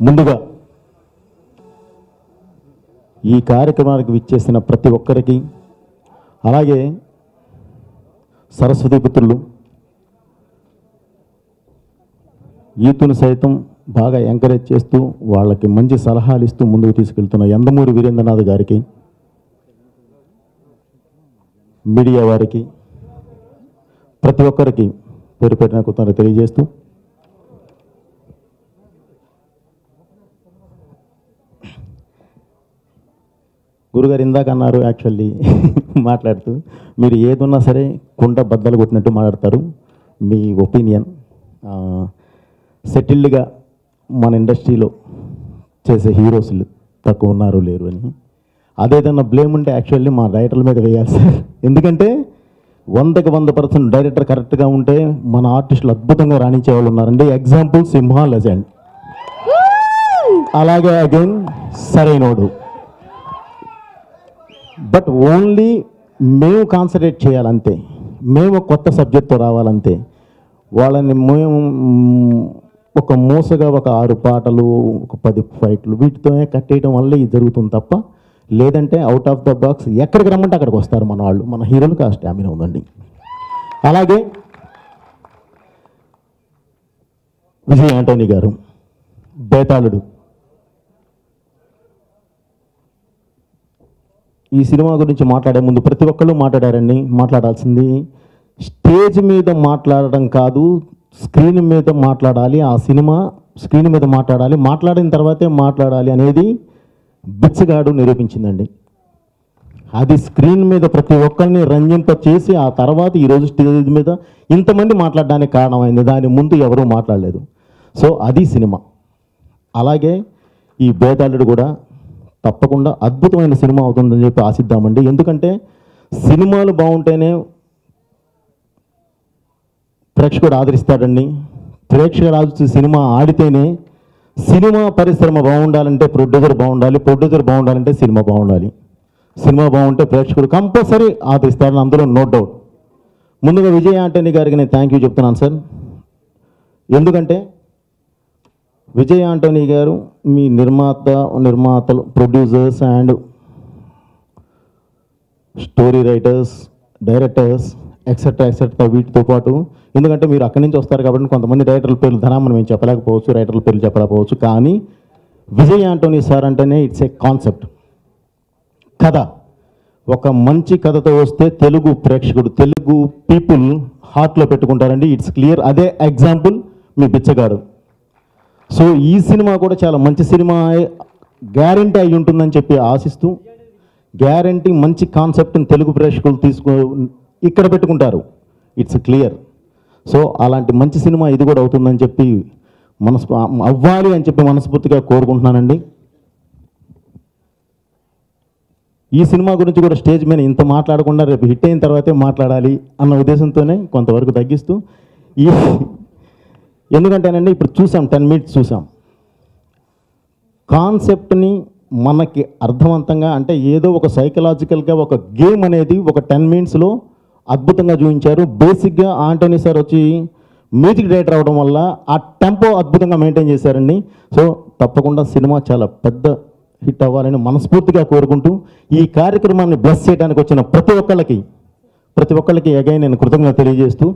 ముందుగా ఈ కార్యక్రమానికి విచ్చేసిన ప్రతి ఒక్కరికి, అలాగే సరస్వతి పుత్రులు యూత్ను సైతం బాగా ఎంకరేజ్ చేస్తూ వాళ్ళకి మంచి సలహాలు ఇస్తూ ముందుకు తీసుకెళ్తున్న యందమూరి వీరేంద్రనాథ్ గారికి, మీడియా వారికి, ప్రతి ఒక్కరికి పేరు పెట్టిన కృతజ్ఞతలు తెలియజేస్తూ, గురుగారు ఇందాక అన్నారు యాక్చువల్లీ మాట్లాడుతూ, మీరు ఏదున్నా సరే కుండ బద్దలు కొట్టినట్టు మాట్లాడతారు. మీ ఒపీనియన్ సెటిల్డ్గా మన ఇండస్ట్రీలో చేసే హీరోస్లు తక్కువ ఉన్నారు లేరు అని. అదేదన్నా బ్లేమ్ ఉంటే యాక్చువల్లీ మా రైటర్ల మీద వేయాలి సార్. ఎందుకంటే 100% డైరెక్టర్ కరెక్ట్గా ఉంటే మన ఆర్టిస్టులు అద్భుతంగా రాణించే వాళ్ళు ఉన్నారండి. ఎగ్జాంపుల్ సింహ లెజెండ్, అలాగే అగైన్ సరైనోడు. బట్ ఓన్లీ మేము కాన్సన్ట్రేట్ చేయాలంతే, మేము కొత్త సబ్జెక్ట్తో రావాలంతే. వాళ్ళని మేము ఒక మోసగా ఒక 6 పాటలు, ఒక 10 ఫైట్లు వీటితోనే కట్టేయడం వల్ల ఇది జరుగుతుంది తప్ప, లేదంటే అవుట్ ఆఫ్ ద బాక్స్ ఎక్కడికి రమ్మంటే అక్కడికి వస్తారు మన వాళ్ళు. మన హీరోలకు ఆ స్టామినా ఉందండి. అలాగే విజయ్ ఆంటోనీ గారు, బేతాళుడు. ఈ సినిమా గురించి మాట్లాడే ముందు ప్రతి ఒక్కళ్ళు మాట్లాడారండి. మాట్లాడాల్సింది స్టేజ్ మీద మాట్లాడడం కాదు, స్క్రీన్ మీద మాట్లాడాలి. ఆ సినిమా స్క్రీన్ మీద మాట్లాడాలి, మాట్లాడిన తర్వాతే మాట్లాడాలి అనేది బిచ్చగాడు నిరూపించిందండి. అది స్క్రీన్ మీద ప్రతి ఒక్కరిని రంజింప చేసి ఆ తర్వాత ఈరోజు స్టేజ్ మీద ఇంతమంది మాట్లాడడానికి కారణమైంది. దాని ముందు ఎవరూ మాట్లాడలేదు. సో అది సినిమా. అలాగే ఈ బేతాళుడు కూడా తప్పకుండా అద్భుతమైన సినిమా అవుతుందని చెప్పి ఆశిద్దామండి. ఎందుకంటే సినిమాలు బాగుంటేనే ప్రేక్షకుడు ఆదరిస్తాడండి. ప్రేక్షకుడు ఆదరిస్తే సినిమా ఆడితేనే, సినిమా పరిశ్రమ బాగుండాలంటే ప్రొడ్యూసర్ బాగుండాలి, ప్రొడ్యూసర్ బాగుండాలంటే సినిమా బాగుండాలి. సినిమా బాగుంటే ప్రేక్షకుడు కంపల్సరీ ఆదరిస్తాడని అందులో నో డౌట్. ముందుగా విజయ్ ఆంటోనీ గారికి నేను థ్యాంక్ యూ చెప్తున్నాను సార్. ఎందుకంటే విజయ్ ఆంటోనీ గారు మీ నిర్మాతలు, producers and story writers, directors etcetera వీటితో పాటు, ఎందుకంటే మీరు అక్కడి నుంచి వస్తారు కాబట్టి కొంతమంది డైరెక్టర్ల పేర్లు ధనామని మేము చెప్పలేకపోవచ్చు, రైటర్ల పేర్లు చెప్పలేకపోవచ్చు. కానీ విజయ్ ఆంటోనీ సార్ అంటేనే ఇట్స్ ఏ కాన్సెప్ట్. కథ ఒక మంచి కథతో వస్తే తెలుగు ప్రేక్షకుడు, తెలుగు పీపుల్ హార్ట్లో పెట్టుకుంటారండి. It's clear. అదే ఎగ్జాంపుల్ మీ బిచ్చగాడు. సో ఈ సినిమా కూడా చాలా మంచి సినిమా గ్యారంటీ అయి ఉంటుందని చెప్పి ఆశిస్తూ, గ్యారంటీ మంచి కాన్సెప్ట్ని తెలుగు ప్రేక్షకులు ఇక్కడ పెట్టుకుంటారు. It's clear. సో అలాంటి మంచి సినిమా ఇది కూడా అవుతుందని చెప్పి అవ్వాలి అని చెప్పి మనస్ఫూర్తిగా కోరుకుంటున్నానండి. ఈ సినిమా గురించి కూడా స్టేజ్ మీద ఇంత మాట్లాడకుండా రేపు హిట్ అయిన తర్వాతే మాట్లాడాలి అన్న ఉద్దేశంతోనే కొంతవరకు తగ్గిస్తూ, ఎందుకంటేనండి ఇప్పుడు చూసాం 10 మినిట్స్ చూసాం. కాన్సెప్ట్ని మనకి అర్థవంతంగా, అంటే ఏదో ఒక సైకలాజికల్గా ఒక గేమ్ అనేది ఒక 10 మినిట్స్లో అద్భుతంగా చూపించారు. బేసిక్గా ఆంటోనీ సార్ వచ్చి మ్యూజిక్ డైరెక్టర్ అవడం వల్ల ఆ టెంపో అద్భుతంగా మెయింటైన్ చేశారండి. సో తప్పకుండా సినిమా చాలా పెద్ద హిట్ అవ్వాలని మనస్ఫూర్తిగా కోరుకుంటూ, ఈ కార్యక్రమాన్ని బ్లెస్ చేయడానికి వచ్చిన ప్రతి ఒక్కళ్ళకి అగైన్ నేను కృతజ్ఞత తెలియజేస్తూ,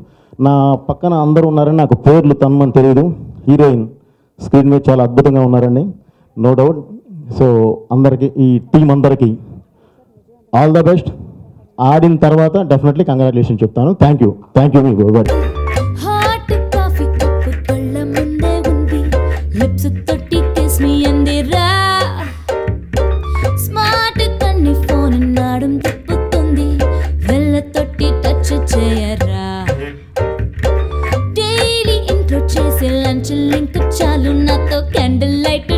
నా పక్కన అందరూ ఉన్నారని నాకు పేర్లు తనమని తెలియదు. హీరోయిన్ స్క్రీన్ మీద చాలా అద్భుతంగా ఉన్నారండి, నో డౌట్. సో అందరికీ, ఈ టీం అందరికీ ఆల్ ద బెస్ట్. ఆడిన తర్వాత డెఫినెట్లీ కంగ్రాచులేషన్ చెప్తాను. థ్యాంక్ యూ మీ గోవర్డ్. డైలీ ఇంట్రో చేసే లంచ్ లింక్ చాలు నాతో క్యాండిల్ లైట్